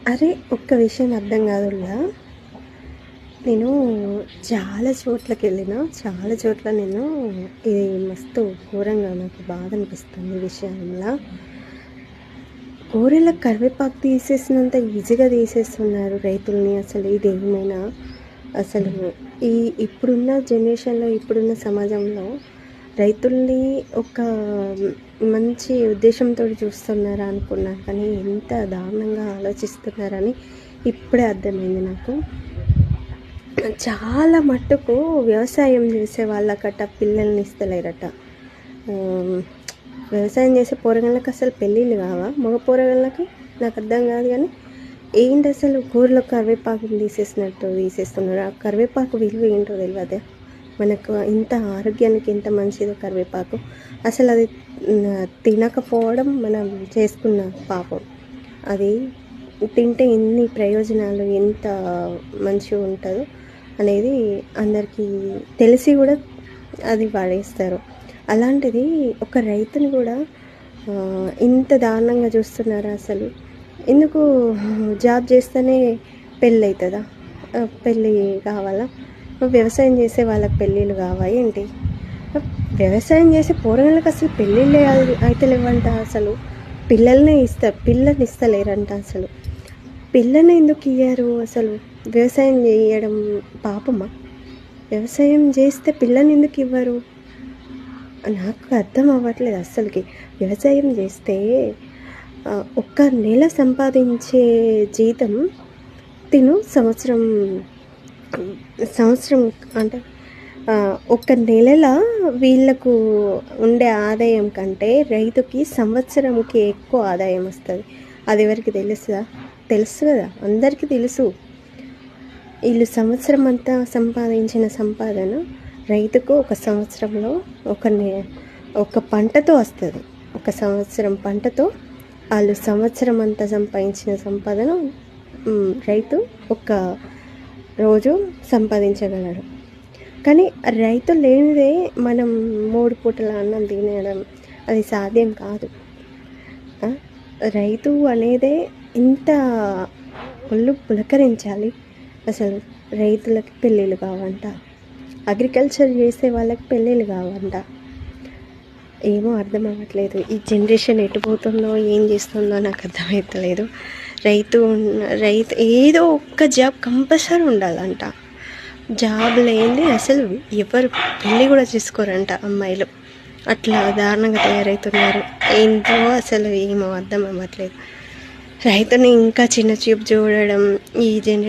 అరే! ఒక్క విషయం అర్థం కాదుల్లా. నేను చాలా చోట్ల నేను ఇది మస్తు ఘోరంగా నాకు బాధ అనిపిస్తుంది ఈ విషయంలా. కూరలకు కరివేపాకు తీసేసినంత ఈజీగా తీసేస్తున్నారు రైతుల్ని. అసలు ఇదేమైనా అసలు ఈ ఇప్పుడున్న జనరేషన్‌లో, ఇప్పుడున్న సమాజంలో రైతుల్ని ఒక మంచి ఉద్దేశంతోటి చూస్తున్నారా అనుకున్నాను. కానీ ఎంత దారుణంగా ఆలోచిస్తున్నారని ఇప్పుడే అర్థమైంది నాకు. చాలా మట్టుకు వ్యవసాయం చేసే వాళ్ళకట పిల్లల్ని ఇస్తలేరట. వ్యవసాయం చేసే పోరగాళ్ళకి అసలు పెళ్ళిళ్ళు కావా? మగ పోరగాళ్ళకి నాకు అర్థం కాదు. కానీ ఏంటి అసలు కూరలో కరివేపాకుని తీసేస్తున్నారు. ఆ కరివేపాకు విలువ ఏంటో తెలియదా? మనకు ఇంత ఆరోగ్యానికి ఎంత మంచిదో కరివేపాకు. అసలు అది తినకపోవడం మనం చేసుకున్న పాపం. అది తింటే ఎన్ని ప్రయోజనాలు, ఎంత మంచిగా ఉంటుందో అనేది అందరికీ తెలిసి కూడా అది వాడేస్తారు. అలాంటిది ఒక రైతుని కూడా ఇంత దారుణంగా చూస్తున్నారా అసలు? ఎందుకు జాబ్ చేస్తేనే పెళ్ళి అవుతుందా? పెళ్ళి కావాలా? వ్యవసాయం చేసే వాళ్ళకి పెళ్ళిళ్ళు కావా ఏంటి? వ్యవసాయం చేసే పోరగాళ్ళకి అసలు పెళ్ళిళ్ళే అయితే లేవంట. అసలు పిల్లల్ని ఇస్తలేరంట. అసలు పిల్లని ఎందుకు ఇయ్యారు? అసలు వ్యవసాయం చేయడం పాపమా? వ్యవసాయం చేస్తే పిల్లని ఎందుకు ఇవ్వరు? నాకు అర్థం అవ్వట్లేదు అస్సలకి. వ్యవసాయం చేస్తే ఒక్క నెల సంపాదించే జీతం తిను సంవత్సరం అంటే ఒక నెలల వీళ్ళకు ఉండే ఆదాయం కంటే రైతుకి సంవత్సరంకి ఎక్కువ ఆదాయం వస్తుంది. అది ఎవరికి తెలుసు కదా, అందరికీ తెలుసు. వీళ్ళు సంవత్సరం అంతా సంపాదించిన సంపాదన రైతుకు ఒక సంవత్సరంలో ఒక పంటతో వస్తుంది. ఒక సంవత్సరం పంటతో వాళ్ళు సంవత్సరం అంతా సంపాదించిన సంపాదన రైతు ఒక రోజు సంపాదించగలడు. కానీ రైతు లేనిదే మనం 3 పూటల అన్నం తినడం అది సాధ్యం కాదు. రైతు అనేదే ఇంత ఒళ్ళు పులకరించాలి. అసలు రైతులకి పెళ్ళిళ్ళు కావంట, అగ్రికల్చర్ చేసే వాళ్ళకి పెళ్ళిళ్ళు కావంట. ఏమో అర్థం అవ్వట్లేదు. ఈ జనరేషన్ ఎటు పోతుందో, ఏం చేస్తుందో నాకు అర్థమవుతలేదు. రైతు ఏదో ఒక్క జాబ్ కంపల్సరీ ఉండాలంట. జాబ్ లేనిది అసలు ఎవరు పెళ్ళి కూడా చేసుకోరంట అమ్మాయిలు. అట్లా దారుణంగా తయారవుతున్నారు. ఏంటో అసలు ఏమో అర్థం అవ్వట్లేదు. రైతుని ఇంకా చిన్న చూపు చూడడం ఈ జనరేషన్